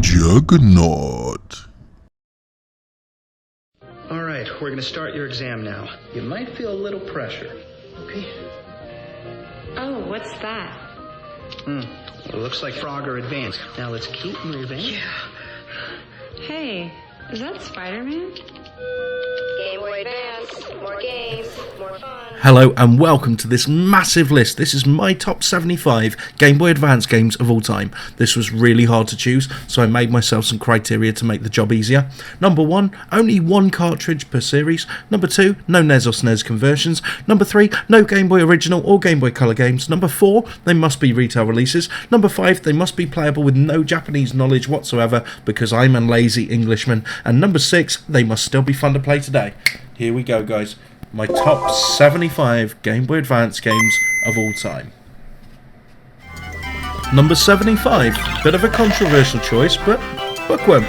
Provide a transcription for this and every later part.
Juggernaut. Alright, we're gonna start your exam now. You might feel a little pressure. Okay? Oh, what's that? It looks like Frogger Advanced. Now let's keep moving. Yeah. Hey, is that Spider-Man? Gameboy Advance, more games, more fun. Hello and welcome to this massive list. This is my top 75 Game Boy Advance games of all time. This was really hard to choose, so I made myself some criteria to make the job easier. Number 1, only one cartridge per series. Number 2, no NES or SNES conversions. Number 3, no Game Boy Original or Game Boy Color games. Number 4, they must be retail releases. Number 5, they must be playable with no Japanese knowledge whatsoever because I'm a lazy Englishman. And number 6, they must still be fun to play today. Here we go, guys. My top 75 Game Boy Advance games of all time. Number 75, bit of a controversial choice, but Bookworm.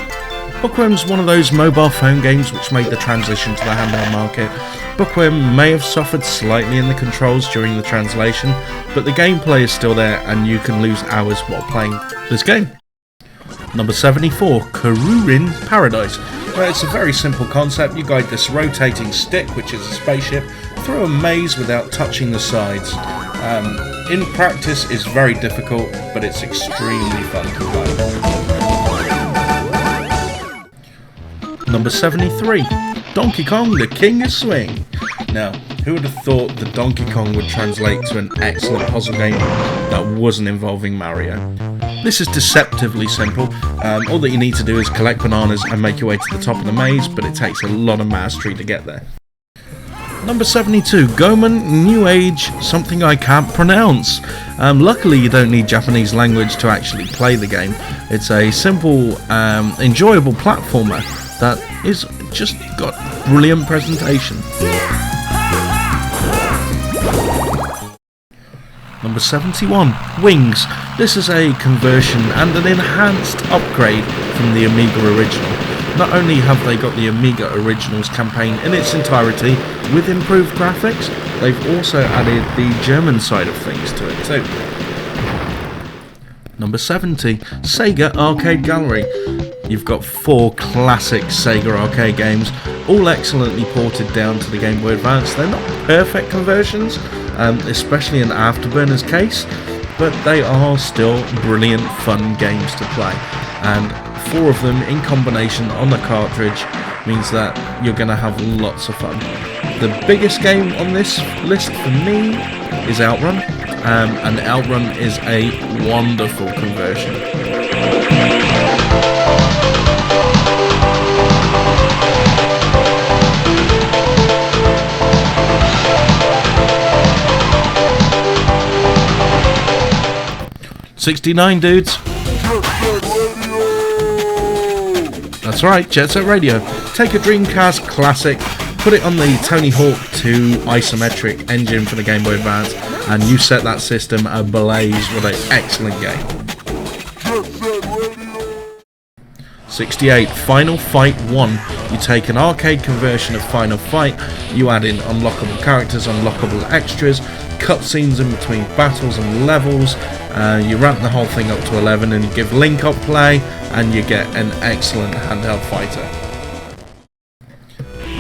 Bookworm's one of those mobile phone games which made the transition to the handheld market. Bookworm may have suffered slightly in the controls during the translation, but the gameplay is still there and you can lose hours while playing this game. Number 74, Karurin Paradise. Well, it's a very simple concept. You guide this rotating stick, which is a spaceship, through a maze without touching the sides. In practice, it's very difficult, but it's extremely fun to play. Number 73, Donkey Kong, the King of Swing. Now, who would have thought that Donkey Kong would translate to an excellent puzzle game that wasn't involving Mario? This is deceptively simple. All that you need to do is collect bananas and make your way to the top of the maze, but it takes a lot of mastery to get there. Number 72, Goemon New Age, something I can't pronounce. Luckily you don't need Japanese language to actually play the game. It's a simple, enjoyable platformer that is just got brilliant presentation. Number 71, Wings. This is a conversion and an enhanced upgrade from the Amiga original. Not only have they got the Amiga Originals campaign in its entirety with improved graphics, they've also added the German side of things to it too. Number 70, Sega Arcade Gallery. You've got 4 classic Sega arcade games, all excellently ported down to the Game Boy Advance. They're not perfect conversions, especially in Afterburner's case, but they are still brilliant fun games to play. And 4 of them in combination on the cartridge means that you're going to have lots of fun. The biggest game on this list for me is Outrun, and Outrun is a wonderful conversion. '69 dudes. That's right, Jet Set Radio. Take a Dreamcast classic, put it on the Tony Hawk 2 isometric engine for the Game Boy Advance, and you set that system ablaze with an excellent game. 68, Final Fight 1. You take an arcade conversion of Final Fight, you add in unlockable characters, unlockable extras, cutscenes in between battles and levels, you ramp the whole thing up to 11 and you give link up play and you get an excellent handheld fighter.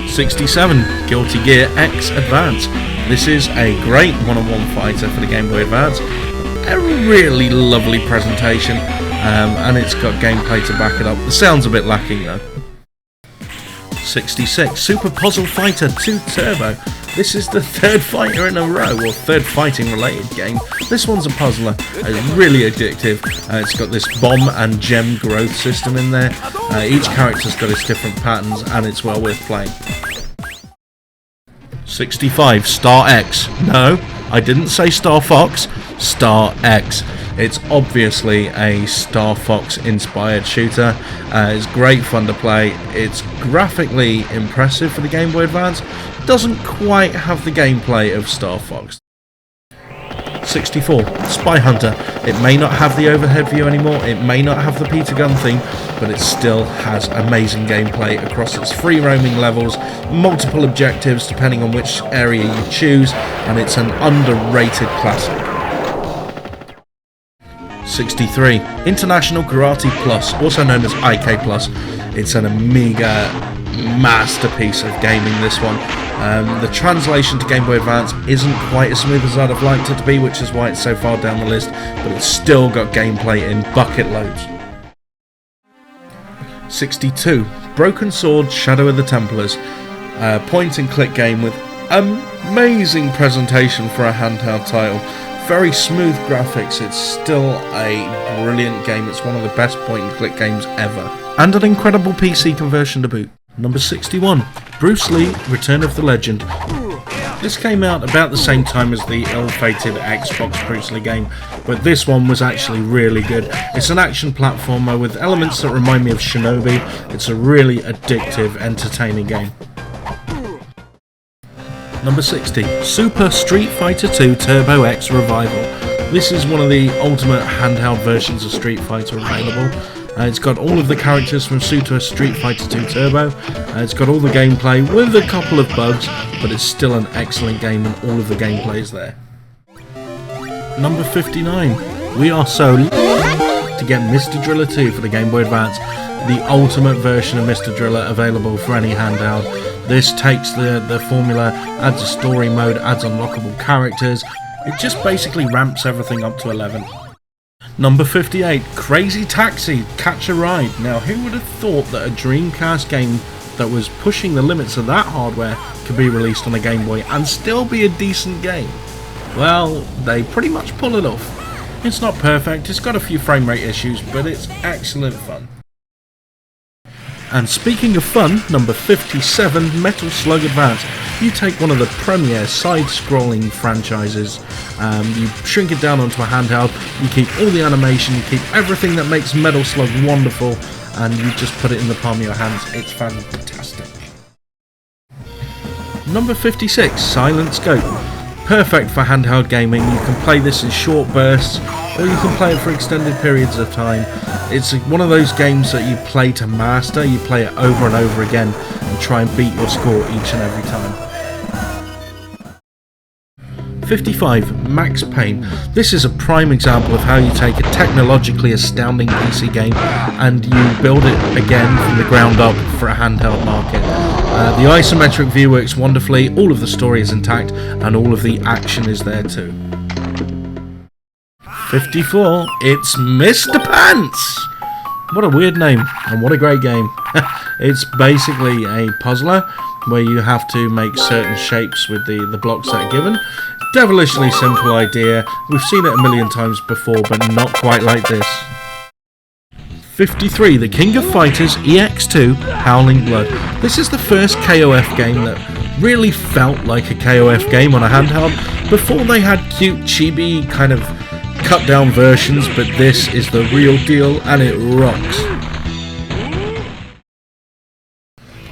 67, Guilty Gear X Advance. This is a great one-on-one fighter for the Game Boy Advance. A really lovely presentation, and it's got gameplay to back it up. The sound's a bit lacking though. 66, Super Puzzle Fighter 2 Turbo. This is the 3rd fighter in a row, or 3rd fighting related game. This one's a puzzler, it's really addictive. It's got this bomb and gem growth system in there. Each character's got its different patterns and it's well worth playing. 65, Star X. No, I didn't say Star Fox, Star X. It's obviously a Star Fox inspired shooter. It's great fun to play. It's graphically impressive for the Game Boy Advance. Doesn't quite have the gameplay of Star Fox. 64, Spy Hunter. It may not have the overhead view anymore, it may not have the Peter Gunn theme, but it still has amazing gameplay across its free roaming levels, multiple objectives depending on which area you choose, and it's an underrated classic. 63. International Karate Plus, also known as IK Plus. It's an Amiga masterpiece of gaming, this one. The translation to Game Boy Advance isn't quite as smooth as I'd have liked it to be, which is why it's so far down the list, but it's still got gameplay in bucket loads. 62. Broken Sword Shadow of the Templars. Point and click game with amazing presentation for a handheld title. Very smooth graphics. It's still a brilliant game. It's one of the best point and click games ever. And an incredible PC conversion to boot. Number 61. Bruce Lee Return of the Legend. This came out about the same time as the ill-fated Xbox Bruce Lee game, but this one was actually really good. It's an action platformer with elements that remind me of Shinobi. It's a really addictive, entertaining game. Number 60. Super Street Fighter 2 Turbo X Revival. This is one of the ultimate handheld versions of Street Fighter available. It's got all of the characters from Super Street Fighter 2 Turbo. It's got all the gameplay with a couple of bugs, but it's still an excellent game and all of the gameplay is there. Number 59. We are so to get Mr. Driller 2 for the Game Boy Advance, the ultimate version of Mr. Driller available for any handheld. This takes the formula, adds a story mode, adds unlockable characters. It just basically ramps everything up to 11. Number 58, Crazy Taxi, Catch a Ride. Now, who would have thought that a Dreamcast game that was pushing the limits of that hardware could be released on a Game Boy and still be a decent game? Well, they pretty much pull it off. It's not perfect, it's got a few frame rate issues, but it's excellent fun. And speaking of fun, number 57, Metal Slug Advance. You take one of the premier side-scrolling franchises, you shrink it down onto a handheld, you keep all the animation, you keep everything that makes Metal Slug wonderful, and you just put it in the palm of your hands. It's fantastic. Number 56, Silent Scope. Perfect for handheld gaming. You can play this in short bursts, or you can play it for extended periods of time. It's one of those games that you play to master. You play it over and over again and try and beat your score each and every time. 55. Max Payne. This is a prime example of how you take a technologically astounding PC game and you build it again from the ground up for a handheld market. The isometric view works wonderfully, all of the story is intact, and all of the action is there too. 54. It's Mr. Pants! What a weird name, and what a great game. It's basically a puzzler where you have to make certain shapes with the blocks that are given. Devilishly simple idea. We've seen it a million times before, but not quite like this. 53. The King of Fighters EX2 Howling Blood. This is the first KOF game that really felt like a KOF game on a handheld. Before they had cute chibi kind of cut down versions, but this is the real deal and it rocks.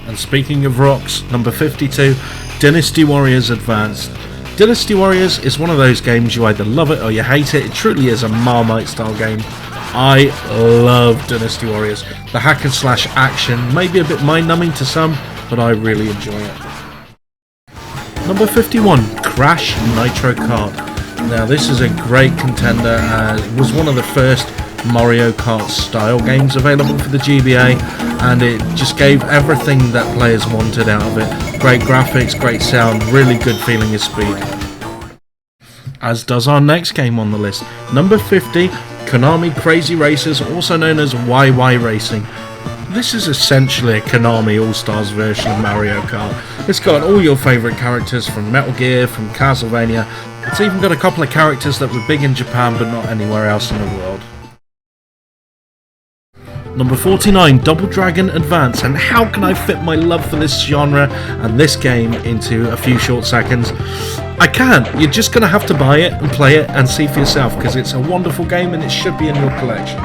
And speaking of rocks, number 52, Dynasty Warriors Advanced. Dynasty Warriors is one of those games you either love it or you hate it. It truly is a Marmite style game. I love Dynasty Warriors. The hack and slash action may be a bit mind numbing to some, but I really enjoy it. Number 51, Crash Nitro Kart. Now this is a great contender, it was one of the first Mario Kart style games available for the GBA, and it just gave everything that players wanted out of it. Great graphics, great sound, really good feeling of speed. As does our next game on the list, number 50, Konami Crazy Racers, also known as YY Racing. This is essentially a Konami All-Stars version of Mario Kart. It's got all your favourite characters from Metal Gear, from Castlevania. It's even got a couple of characters that were big in Japan but not anywhere else in the world. Number 49, Double Dragon Advance. And how can I fit my love for this genre and this game into a few short seconds? I can't. You're just going to have to buy it and play it and see for yourself, because it's a wonderful game and it should be in your collection.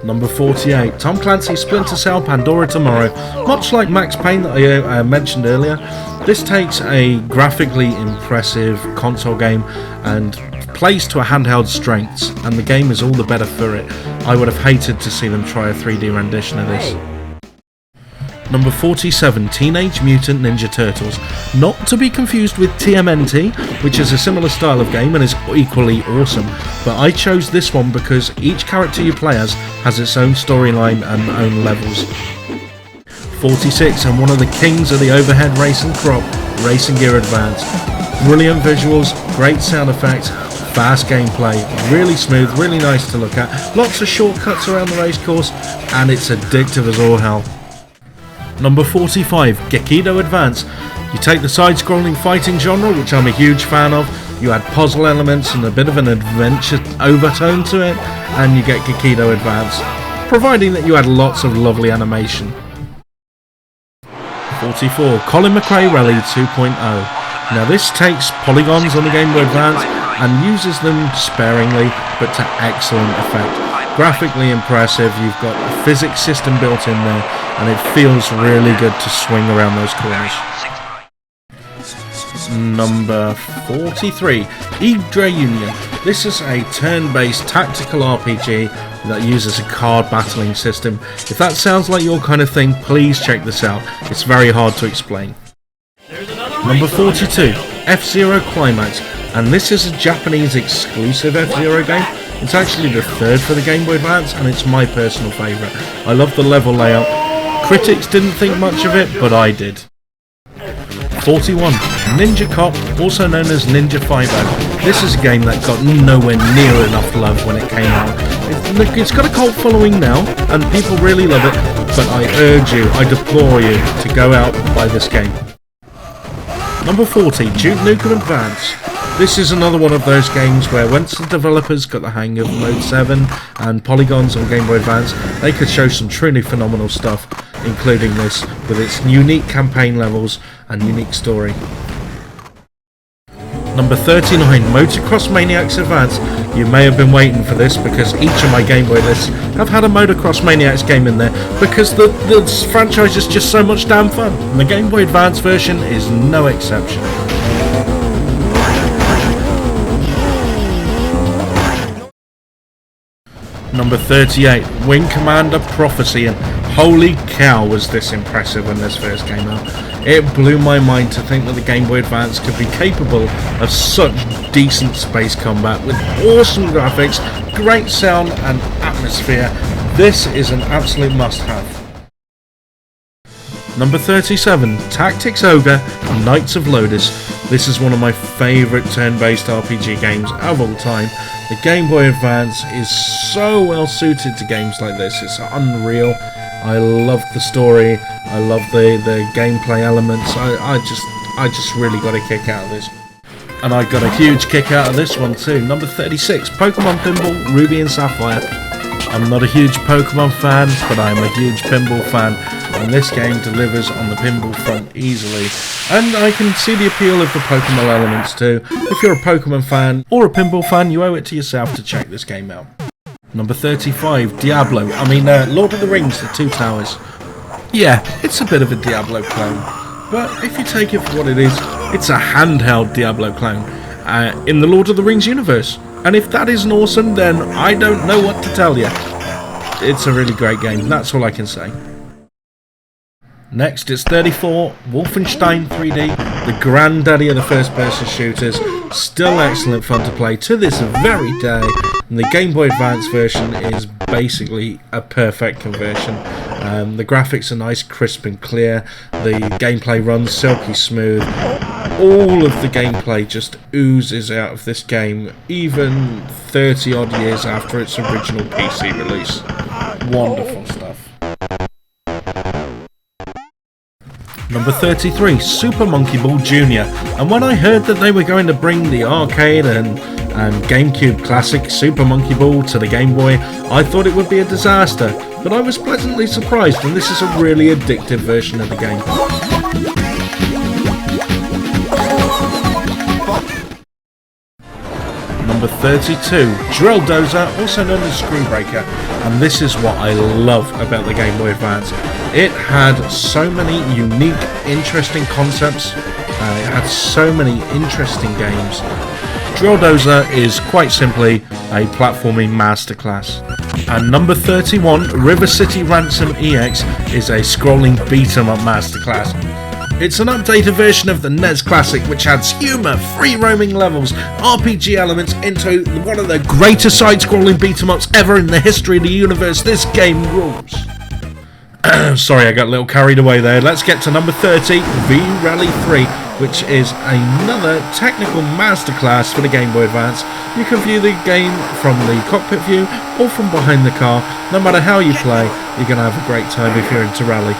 Number 48, Tom Clancy's Splinter Cell Pandora Tomorrow. Much like Max Payne that I mentioned earlier, this takes a graphically impressive console game and plays to a handheld strengths, and the game is all the better for it. I would have hated to see them try a 3D rendition of this. Number 47, Teenage Mutant Ninja Turtles. Not to be confused with TMNT, which is a similar style of game and is equally awesome, but I chose this one because each character you play as has its own storyline and own levels. 46, and one of the kings of the overhead racing crop, Racing Gear Advance. Brilliant visuals, great sound effects, fast gameplay, really smooth, really nice to look at, lots of shortcuts around the race course, and it's addictive as all hell. Number 45, Gekido Advance. You take the side-scrolling fighting genre, which I'm a huge fan of, you add puzzle elements and a bit of an adventure overtone to it, and you get Gekido Advance, providing that you add lots of lovely animation. 44, Colin McRae Rally 2.0. Now this takes polygons on the Game Boy Advance and uses them sparingly, but to excellent effect. Graphically impressive, you've got a physics system built in there, and it feels really good to swing around those corners. Number 43, Idre Union. This is a turn-based tactical RPG that uses a card battling system. If that sounds like your kind of thing, please check this out. It's very hard to explain. Number 42, F-Zero Climax, and this is a Japanese exclusive F-Zero game. It's actually the third for the Game Boy Advance, and it's my personal favourite. I love the level layout. Critics didn't think much of it, but I did. 41, Ninja Cop, also known as Ninja 5-0. This is a game that got nowhere near enough love when it came out. It's got a cult following now, and people really love it, but I urge you, I deplore you, to go out and buy this game. Number 40, Duke Nukem Advance. This is another one of those games where once the developers got the hang of Mode 7 and polygons on Game Boy Advance, they could show some truly phenomenal stuff, including this, with its unique campaign levels and unique story. Number 39, Motocross Maniacs Advance. You may have been waiting for this because each of my Game Boy lists have had a Motocross Maniacs game in there because the franchise is just so much damn fun, and the Game Boy Advance version is no exception. Number 38, Wing Commander Prophecy, and holy cow was this impressive when this first came out. It blew my mind to think that the Game Boy Advance could be capable of such decent space combat with awesome graphics, great sound and atmosphere. This is an absolute must-have. Number 37, Tactics Ogre Knights of Lodis. This is one of my favourite turn-based RPG games of all time. The Game Boy Advance is so well suited to games like this, it's unreal. I love the story, I love the gameplay elements, I just really got a kick out of this. And I got a huge kick out of this one too. Number 36, Pokemon Pinball Ruby and Sapphire. I'm not a huge Pokemon fan, but I'm a huge pinball fan, and this game delivers on the pinball front easily. And I can see the appeal of the Pokemon elements too. If you're a Pokemon fan or a pinball fan, you owe it to yourself to check this game out. Number 35, Diablo. Lord of the Rings, The Two Towers. Yeah, it's a bit of a Diablo clone, but if you take it for what it is, it's a handheld Diablo clone in the Lord of the Rings universe. And if that isn't awesome, then I don't know what to tell you. It's a really great game, that's all I can say. Next, it's 34, Wolfenstein 3D, the granddaddy of the first-person shooters. Still excellent fun to play to this very day. And the Game Boy Advance version is basically a perfect conversion. The graphics are nice, crisp and clear. The gameplay runs silky smooth. All of the gameplay just oozes out of this game, even 30 odd years after its original PC release. Wonderful stuff. Number 33, Super Monkey Ball Jr. And when I heard that they were going to bring the arcade and GameCube classic Super Monkey Ball to the Game Boy, I thought it would be a disaster, but I was pleasantly surprised, and this is a really addictive version of the game. Number 32, Drill Dozer, also known as Screwbreaker, and this is what I love about the Game Boy Advance. It had so many unique, interesting concepts, it had so many interesting games. Drilldozer is quite simply a platforming masterclass. And number 31, River City Ransom EX, is a scrolling beat-em-up masterclass. It's an updated version of the NES Classic which adds humour, free-roaming levels, RPG elements into one of the greatest side-scrolling beat-em-ups ever in the history of the universe. This game rules. Sorry, I got a little carried away there. Let's get to number 30, V-Rally 3, which is another technical masterclass for the Game Boy Advance. You can view the game from the cockpit view or from behind the car. No matter how you play, you're going to have a great time if you're into rally.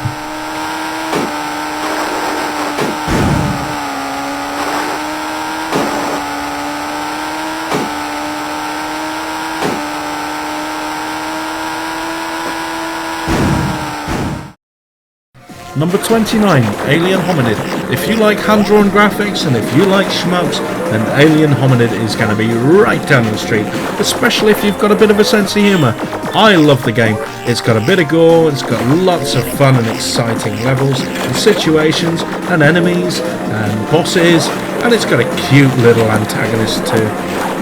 Number 29, Alien Hominid. If you like hand-drawn graphics and if you like shmups, then Alien Hominid is going to be right down the street, especially if you've got a bit of a sense of humour. I love the game. It's got a bit of gore, it's got lots of fun and exciting levels, and situations, and enemies, and bosses, and it's got a cute little antagonist too.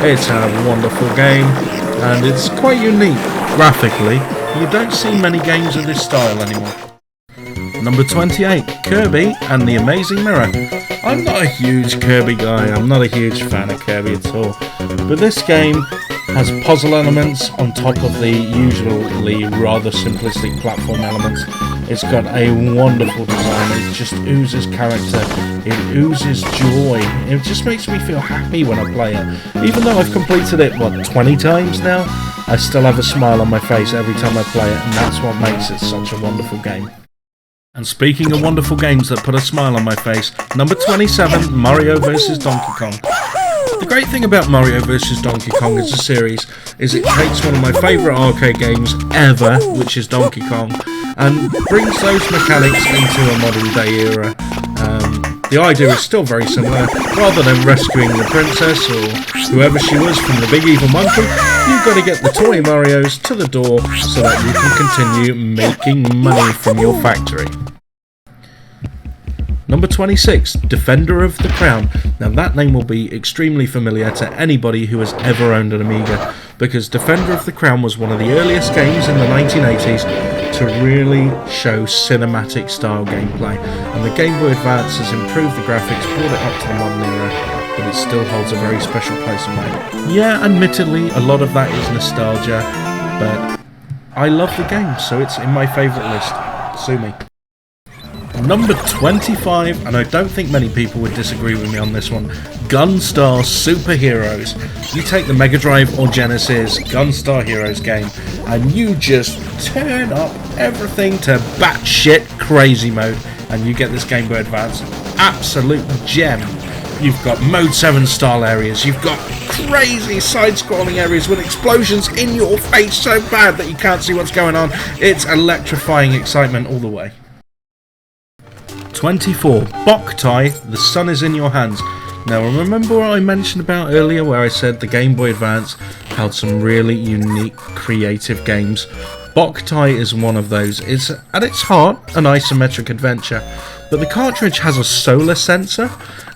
It's a wonderful game, and it's quite unique graphically. You don't see many games of this style anymore. Number 28, Kirby and the Amazing Mirror. I'm not a huge Kirby guy, I'm not a huge fan of Kirby at all, but this game has puzzle elements on top of the usually rather simplistic platform elements. It's got a wonderful design, it just oozes character, it oozes joy, it just makes me feel happy when I play it. Even though I've completed it, 20 times now, I still have a smile on my face every time I play it, and that's what makes it such a wonderful game. And speaking of wonderful games that put a smile on my face, number 27, Mario vs Donkey Kong. The great thing about Mario vs Donkey Kong as a series is it takes one of my favourite arcade games ever, which is Donkey Kong, and brings those mechanics into a modern day era. The idea is still very similar. Rather than rescuing the princess or whoever she was from the big evil monkey, you've got to get the toy Marios to the door so that you can continue making money from your factory. Number 26, Defender of the Crown. Now that name will be extremely familiar to anybody who has ever owned an Amiga, because Defender of the Crown was one of the earliest games in the 1980s to really show cinematic style gameplay, and the Game Boy Advance has improved the graphics, brought it up to the modern era, but it still holds a very special place in mine. Yeah, admittedly, a lot of that is nostalgia, but I love the game, so it's in my favourite list. Sue me. Number 25, and I don't think many people would disagree with me on this one, Gunstar Super Heroes. You take the Mega Drive or Genesis Gunstar Heroes game and you just turn up everything to batshit crazy mode and you get this Game Boy Advance absolute gem. You've got Mode 7 style areas, you've got crazy side-scrolling areas with explosions in your face so bad that you can't see what's going on. It's electrifying excitement all the way. 24. Boktai, The Sun Is In Your Hands. Now remember what I mentioned about earlier where I said the Game Boy Advance held some really unique creative games? Boktai is one of those. It's at its heart an isometric adventure, but the cartridge has a solar sensor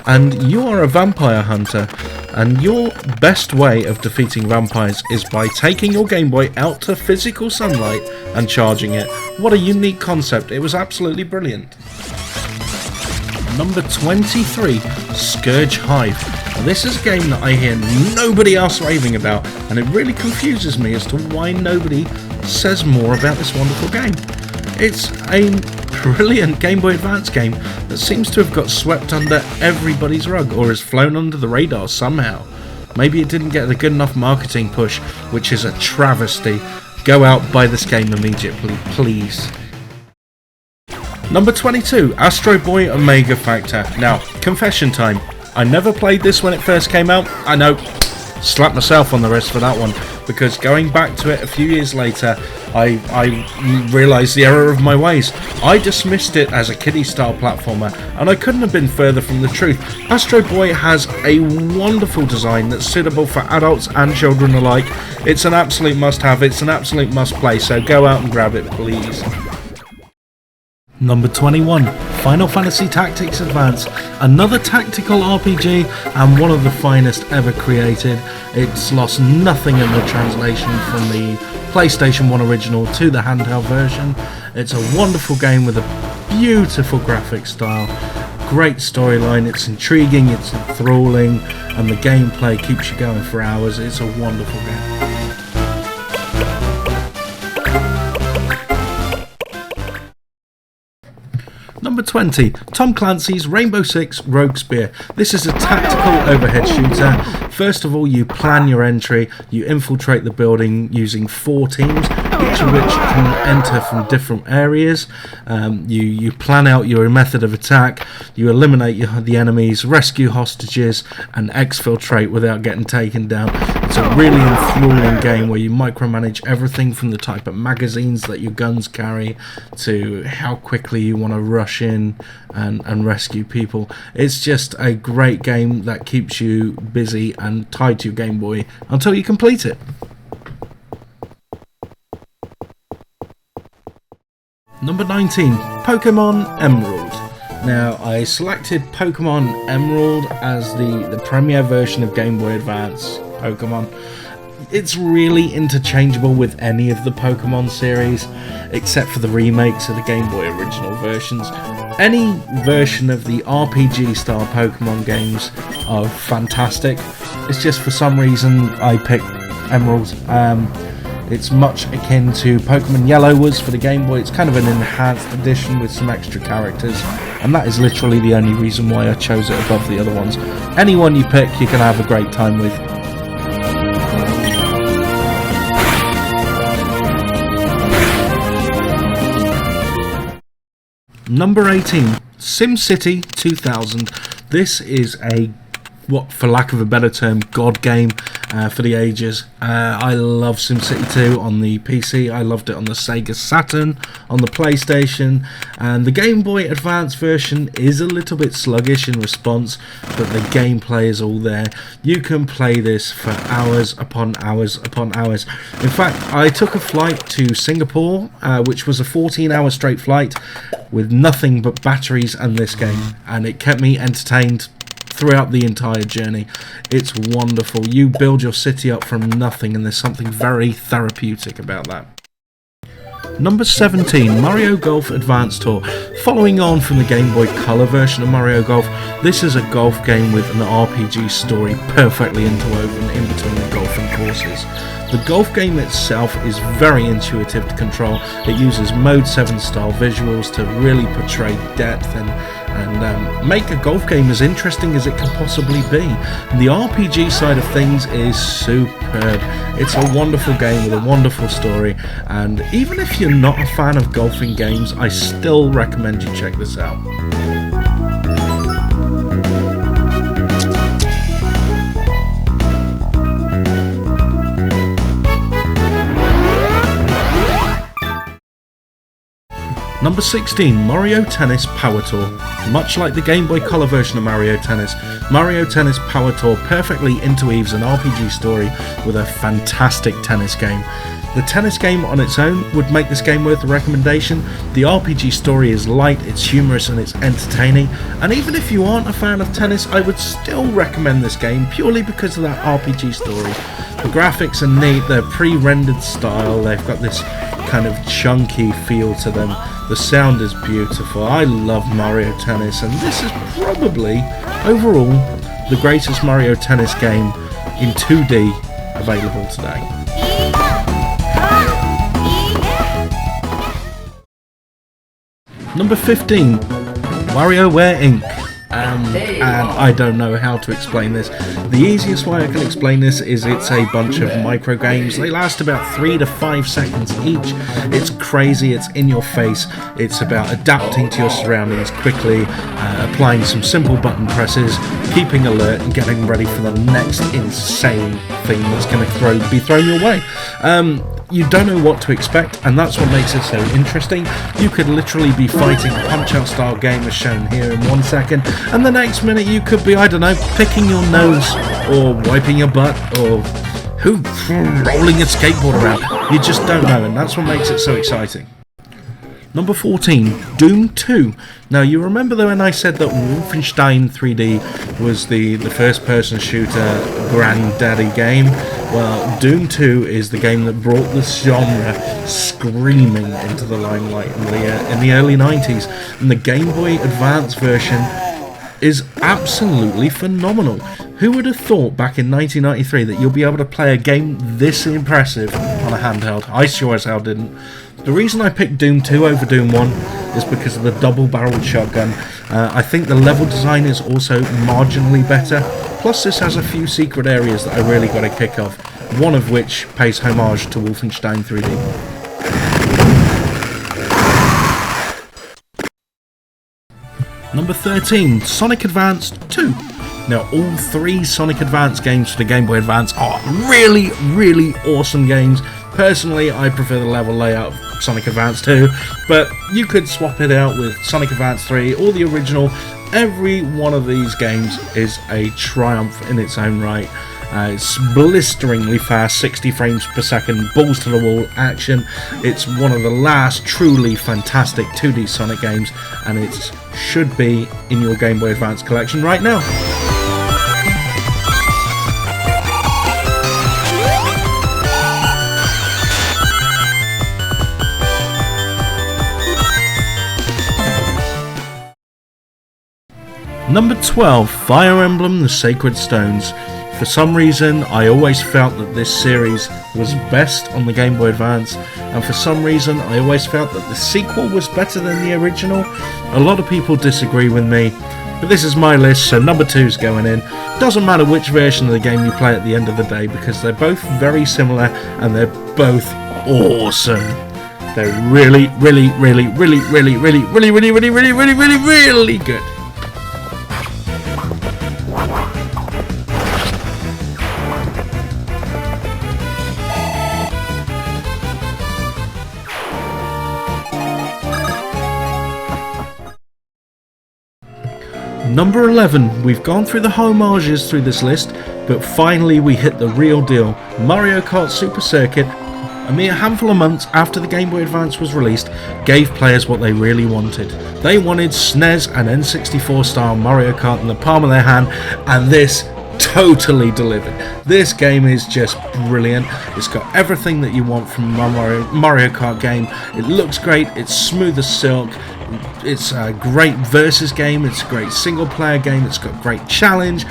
and you are a vampire hunter, and your best way of defeating vampires is by taking your Game Boy out to physical sunlight and charging it. What a unique concept, it was absolutely brilliant. Number 23, Scourge Hive. Now, this is a game that I hear nobody else raving about, and it really confuses me as to why nobody says more about this wonderful game. It's a brilliant Game Boy Advance game that seems to have got swept under everybody's rug, or has flown under the radar somehow. Maybe it didn't get a good enough marketing push, which is a travesty. Go out, buy this game immediately, please. Number 22, Astro Boy Omega Factor. Now, confession time. I never played this when it first came out. I know, slapped myself on the wrist for that one, because going back to it a few years later, I realised the error of my ways. I dismissed it as a kiddie-style platformer, and I couldn't have been further from the truth. Astro Boy has a wonderful design that's suitable for adults and children alike. It's an absolute must-have, it's an absolute must-play, so go out and grab it, please. Number 21, Final Fantasy Tactics Advance, another tactical RPG and one of the finest ever created. It's lost nothing in the translation from the PlayStation 1 original to the handheld version. It's a wonderful game with a beautiful graphic style, great storyline, it's intriguing, it's enthralling, and the gameplay keeps you going for hours. It's a wonderful game. Number 20, Tom Clancy's Rainbow Six Rogue Spear. This is a tactical overhead shooter. First of all, you plan your entry, you infiltrate the building using 4 teams, each of which can enter from different areas. You plan out your method of attack, you eliminate the enemies, rescue hostages, and exfiltrate without getting taken down. It's a really enthralling game where you micromanage everything from the type of magazines that your guns carry to how quickly you want to rush in and rescue people. It's just a great game that keeps you busy and tied to your Game Boy until you complete it. Number 19, Pokemon Emerald. Now, I selected Pokemon Emerald as the premier version of Game Boy Advance Pokemon. It's really interchangeable with any of the Pokemon series, except for the remakes of the Game Boy original versions. Any version of the RPG style Pokemon games are fantastic. It's just for some reason I picked Emerald. It's much akin to Pokemon Yellow was for the Game Boy. It's kind of an enhanced edition with some extra characters, and that is literally the only reason why I chose it above the other ones. Any one you pick, you can have a great time with. Number 18, SimCity 2000. This is a, for lack of a better term, god game for the ages. I love SimCity 2 on the PC, I loved it on the Sega Saturn, on the PlayStation, and the Game Boy Advance version is a little bit sluggish in response, but the gameplay is all there. You can play this for hours upon hours upon hours. In fact, I took a flight to Singapore, which was a 14-hour straight flight with nothing but batteries and this game, and it kept me entertained throughout the entire journey. It's wonderful. You build your city up from nothing, and there's something very therapeutic about that. Number 17, Mario Golf Advance Tour. Following on from the Game Boy Color version of Mario Golf, this is a golf game with an RPG story perfectly interwoven in between the golfing courses. The golf game itself is very intuitive to control. It uses Mode 7 style visuals to really portray depth and make a golf game as interesting as it can possibly be. And the RPG side of things is superb. It's a wonderful game with a wonderful story, and even if you're not a fan of golfing games, I still recommend you check this out. Number 16, Mario Tennis Power Tour. Much like the Game Boy Color version of Mario Tennis Power Tour perfectly interweaves an RPG story with a fantastic tennis game. The tennis game on its own would make this game worth a recommendation. The RPG story is light, it's humorous, and it's entertaining. And even if you aren't a fan of tennis, I would still recommend this game purely because of that RPG story. The graphics are neat, they're pre-rendered style, they've got this kind of chunky feel to them. The sound is beautiful. I love Mario Tennis, and this is probably, overall, the greatest Mario Tennis game in 2D available today. Number 15, WarioWare Inc. And I don't know how to explain this. The easiest way I can explain this is it's a bunch of micro games. They last about 3 to 5 seconds each. It's crazy, it's in your face. It's about adapting to your surroundings quickly, applying some simple button presses, keeping alert, and getting ready for the next insane thing that's going to be thrown your way. You don't know what to expect, and that's what makes it so interesting. You could literally be fighting a Punch-Out style game as shown here in 1 second, and the next minute you could be, I don't know, picking your nose, or wiping your butt, or rolling a skateboard around. You just don't know, and that's what makes it so exciting. Number 14, Doom 2. Now, you remember when I said that Wolfenstein 3D was the first-person shooter granddaddy game? Well, Doom 2 is the game that brought this genre screaming into the limelight in the early 90s, and the Game Boy Advance version is absolutely phenomenal. Who would have thought back in 1993 that you'll be able to play a game this impressive on a handheld? I sure as hell didn't. The reason I picked Doom 2 over Doom 1 is because of the double-barreled shotgun. I think the level design is also marginally better, plus this has a few secret areas that I really got a kick of, one of which pays homage to Wolfenstein 3D. Number 13, Sonic Advance 2. Now, all three Sonic Advance games for the Game Boy Advance are really, really awesome games. Personally, I prefer the level layout of Sonic Advance 2, but you could swap it out with Sonic Advance 3 or the original. Every one of these games is a triumph in its own right. It's blisteringly fast, 60 frames per second, balls to the wall action. It's one of the last truly fantastic 2D Sonic games, and it should be in your Game Boy Advance collection right now. Number 12, Fire Emblem The Sacred Stones. For some reason, I always felt that this series was best on the Game Boy Advance, and for some reason, I always felt that the sequel was better than the original. A lot of people disagree with me, but this is my list, so number 2's going in. Doesn't matter which version of the game you play at the end of the day, because they're both very similar, and they're both awesome. They're really, really, really, really, really, really, really, really, really, really, really, really, really good. Number 11, we've gone through the homages through this list, but finally we hit the real deal. Mario Kart Super Circuit, a mere handful of months after the Game Boy Advance was released, gave players what they really wanted. They wanted SNES and N64 style Mario Kart in the palm of their hand, and this totally delivered. This game is just brilliant. It's got everything that you want from a Mario Kart game. It looks great, it's smooth as silk. It's a great versus game, it's a great single player game, it's got great challenge,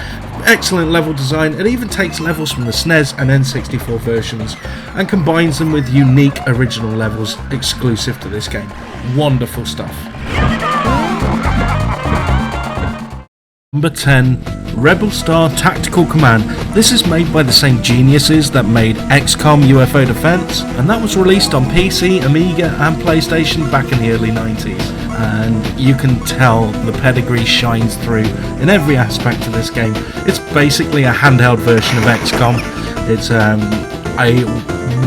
excellent level design. It even takes levels from the SNES and N64 versions and combines them with unique original levels exclusive to this game. Wonderful stuff. Number 10, Rebel Star Tactical Command. This is made by the same geniuses that made XCOM UFO Defense, and that was released on PC, Amiga and PlayStation back in the early 90s. And you can tell the pedigree shines through in every aspect of this game. It's basically a handheld version of XCOM. It's a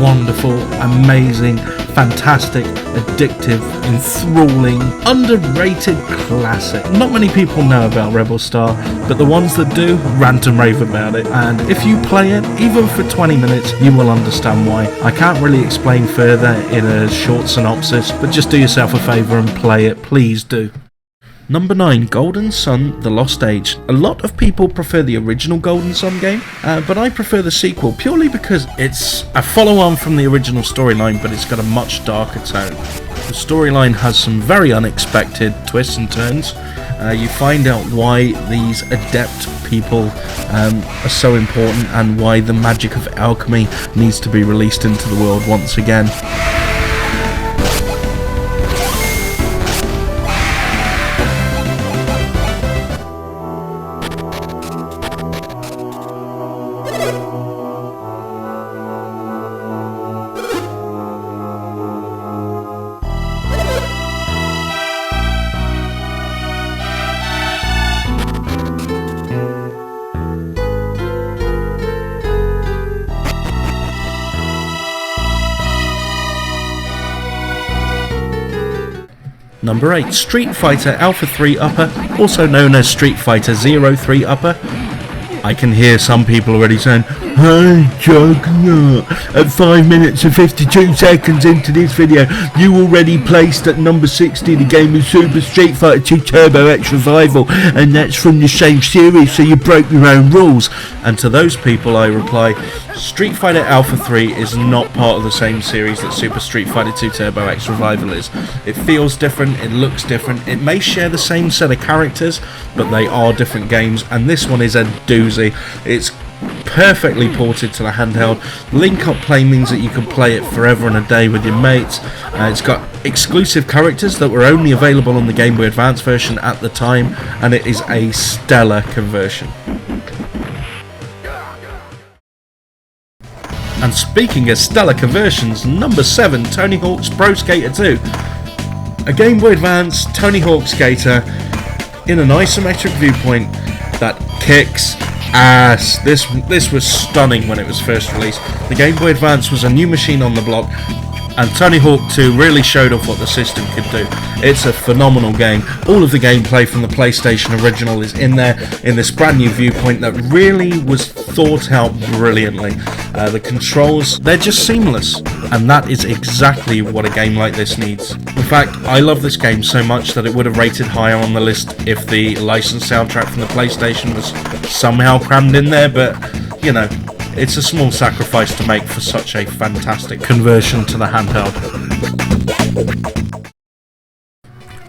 wonderful, amazing, fantastic, addictive, enthralling, underrated classic. Not many people know about Rebel Star, but the ones that do rant and rave about it, and if you play it, even for 20 minutes, you will understand why. I can't really explain further in a short synopsis, but just do yourself a favour and play it, please do. Number 9, Golden Sun The Lost Age. A lot of people prefer the original Golden Sun game, but I prefer the sequel purely because it's a follow-on from the original storyline, but it's got a much darker tone. The storyline has some very unexpected twists and turns. You find out why these adept people are so important and why the magic of alchemy needs to be released into the world once again. Number 8, Street Fighter Alpha 3 Upper, also known as Street Fighter 03 Upper. I can hear some people already saying, Hey, Juggernaut, at 5 minutes and 52 seconds into this video, you already placed at number 60 the game of Super Street Fighter 2 Turbo X Revival, and that's from the same series, so you broke your own rules. And to those people I reply, Street Fighter Alpha 3 is not part of the same series that Super Street Fighter 2 Turbo X Revival is. It feels different, it looks different, it may share the same set of characters, but they are different games, and this one is a doozy. It's perfectly ported to the handheld. Link up play means that you can play it forever and a day with your mates. It's got exclusive characters that were only available on the Game Boy Advance version at the time, and it is a stellar conversion. And speaking of stellar conversions, number 7, Tony Hawk's Pro Skater 2. A Game Boy Advance Tony Hawk Skater in an isometric viewpoint that kicks ass. This was stunning when it was first released. The Game Boy Advance was a new machine on the block, and Tony Hawk 2 really showed off what the system could do. It's a phenomenal game. All of the gameplay from the PlayStation original is in there, in this brand new viewpoint that really was thought out brilliantly. The controls, they're just seamless, and that is exactly what a game like this needs. In fact, I love this game so much that it would have rated higher on the list if the licensed soundtrack from the PlayStation was somehow crammed in there, but, you know, it's a small sacrifice to make for such a fantastic conversion to the handheld.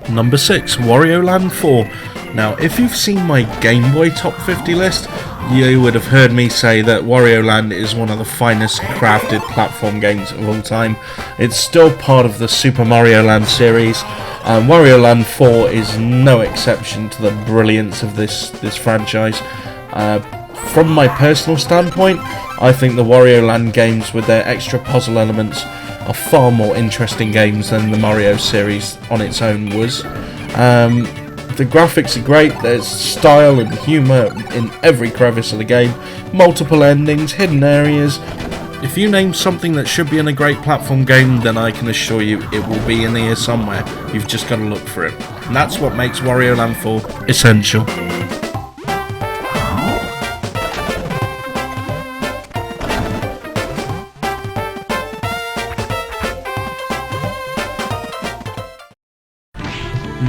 Number 6, Wario Land 4. Now, if you've seen my Game Boy Top 50 list, you would have heard me say that Wario Land is one of the finest crafted platform games of all time. It's still part of the Super Mario Land series, and Wario Land 4 is no exception to the brilliance of this franchise. From my personal standpoint, I think the Wario Land games with their extra puzzle elements are far more interesting games than the Mario series on its own was. The graphics are great, there's style and humour in every crevice of the game, multiple endings, hidden areas. If you name something that should be in a great platform game, then I can assure you it will be in here somewhere. You've just got to look for it. And that's what makes Wario Land 4 essential.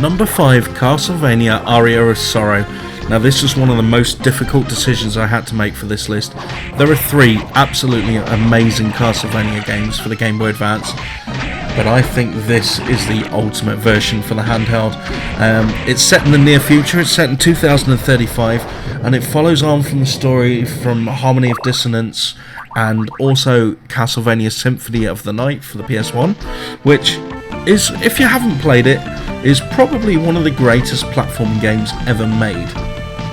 Number 5, Castlevania Aria of Sorrow. Now this was one of the most difficult decisions I had to make for this list. There are 3 absolutely amazing Castlevania games for the Game Boy Advance, but I think this is the ultimate version for the handheld. It's set in the near future, it's set in 2035, and it follows on from the story from Harmony of Dissonance and also Castlevania Symphony of the Night for the PS1, which is, if you haven't played it, is probably one of the greatest platform games ever made.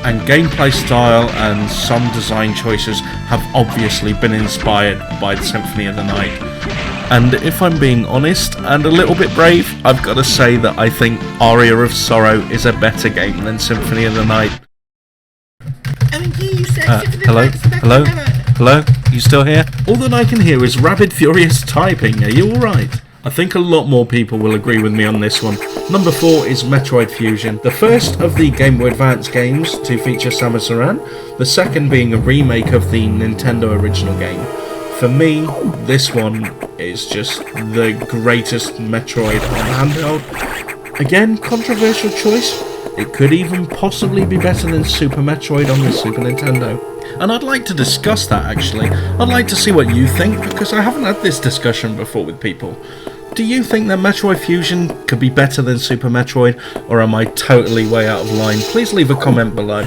And gameplay style and some design choices have obviously been inspired by the Symphony of the Night. And if I'm being honest and a little bit brave, I've got to say that I think Aria of Sorrow is a better game than Symphony of the Night. Hello? You still here? All that I can hear is rabid, furious typing. Are you alright? I think a lot more people will agree with me on this one. Number 4 is Metroid Fusion, the first of the Game Boy Advance games to feature Samus Aran, the second being a remake of the Nintendo original game. For me, this one is just the greatest Metroid on handheld. Again, controversial choice. It could even possibly be better than Super Metroid on the Super Nintendo. And I'd like to discuss that actually. I'd like to see what you think, because I haven't had this discussion before with people. Do you think that Metroid Fusion could be better than Super Metroid, or am I totally way out of line? Please leave a comment below.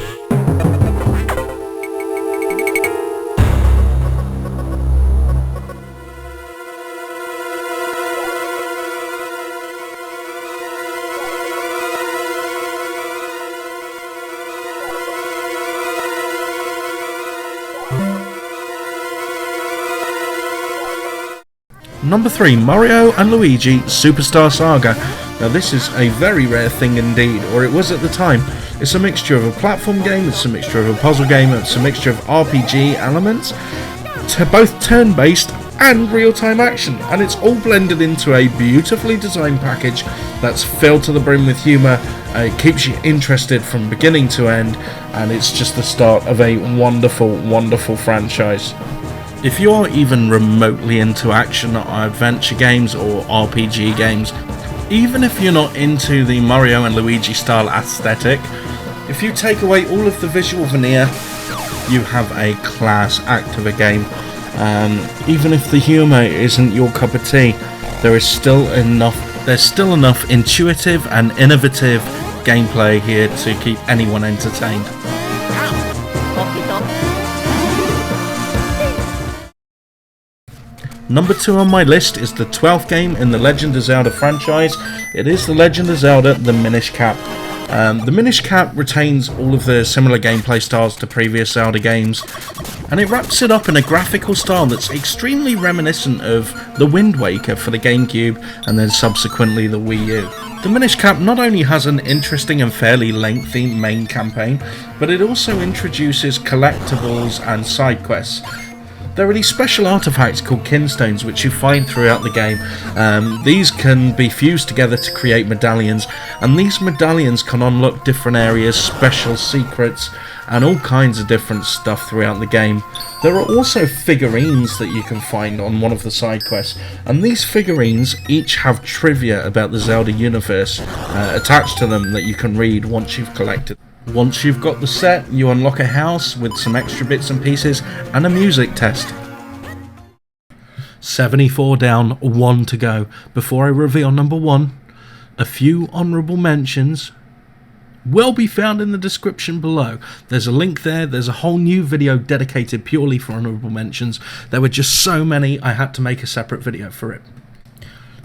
Number 3, Mario and Luigi Superstar Saga. Now this is a very rare thing indeed, or it was at the time. It's a mixture of a platform game, it's a mixture of a puzzle game, it's a mixture of RPG elements, to both turn-based and real-time action, and it's all blended into a beautifully designed package that's filled to the brim with humour. It keeps you interested from beginning to end, and it's just the start of a wonderful, wonderful franchise. If you're even remotely into action or adventure games or RPG games, even if you're not into the Mario and Luigi style aesthetic, if you take away all of the visual veneer, you have a class act of a game. Even if the humour isn't your cup of tea, there's still enough intuitive and innovative gameplay here to keep anyone entertained. Number 2 on my list is the 12th game in the Legend of Zelda franchise. It is The Legend of Zelda: The Minish Cap. The Minish Cap retains all of the similar gameplay styles to previous Zelda games, and it wraps it up in a graphical style that's extremely reminiscent of the Wind Waker for the GameCube and then subsequently the Wii U. The Minish Cap not only has an interesting and fairly lengthy main campaign, but it also introduces collectibles and side quests. There are these special artifacts called kinstones which you find throughout the game. These can be fused together to create medallions, and these medallions can unlock different areas, special secrets, and all kinds of different stuff throughout the game. There are also figurines that you can find on one of the side quests, and these figurines each have trivia about the Zelda universe attached to them that you can read once you've collected. Once you've got the set, you unlock a house with some extra bits and pieces and a music test. 74 down, 1 to go. Before I reveal number 1, a few honourable mentions will be found in the description below. There's a link there. There's a whole new video dedicated purely for honourable mentions. There were just so many, I had to make a separate video for it.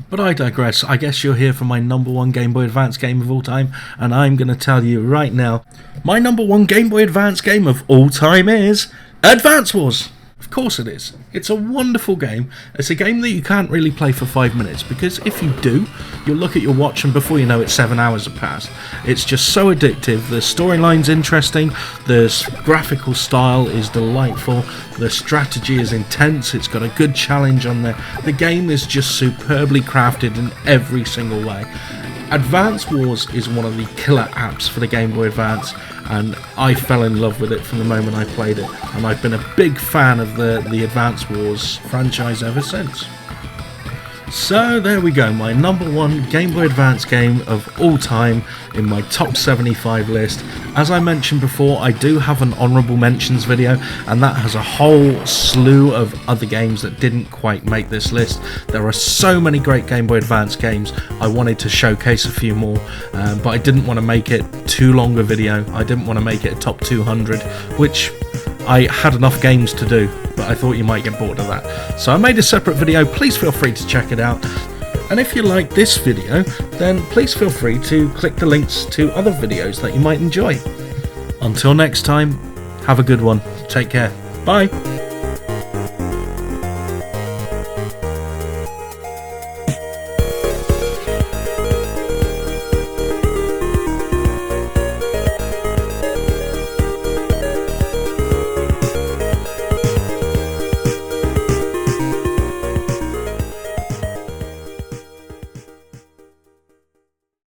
But I digress. I guess you're here for my number 1 Game Boy Advance game of all time, and I'm going to tell you right now, my number 1 Game Boy Advance game of all time is Advance Wars. Of course it is. It's a wonderful game. It's a game that you can't really play for 5 minutes, because if you do, you'll look at your watch and before you know it, 7 hours have passed. It's just so addictive. The storyline's interesting, the graphical style is delightful, the strategy is intense, it's got a good challenge on there. The game is just superbly crafted in every single way. Advance Wars is one of the killer apps for the Game Boy Advance, and I fell in love with it from the moment I played it, and I've been a big fan of the Advance Wars franchise ever since. So there we go, my number 1 Game Boy Advance game of all time in my top 75 list. As I mentioned before, I do have an honourable mentions video, and that has a whole slew of other games that didn't quite make this list. There are so many great Game Boy Advance games. I wanted to showcase a few more, but I didn't want to make it too long a video. I didn't want to make it a top 200, which I had enough games to do, but I thought you might get bored of that. So I made a separate video. Please feel free to check it out. And if you like this video, then please feel free to click the links to other videos that you might enjoy. Until next time, have a good one. Take care. Bye.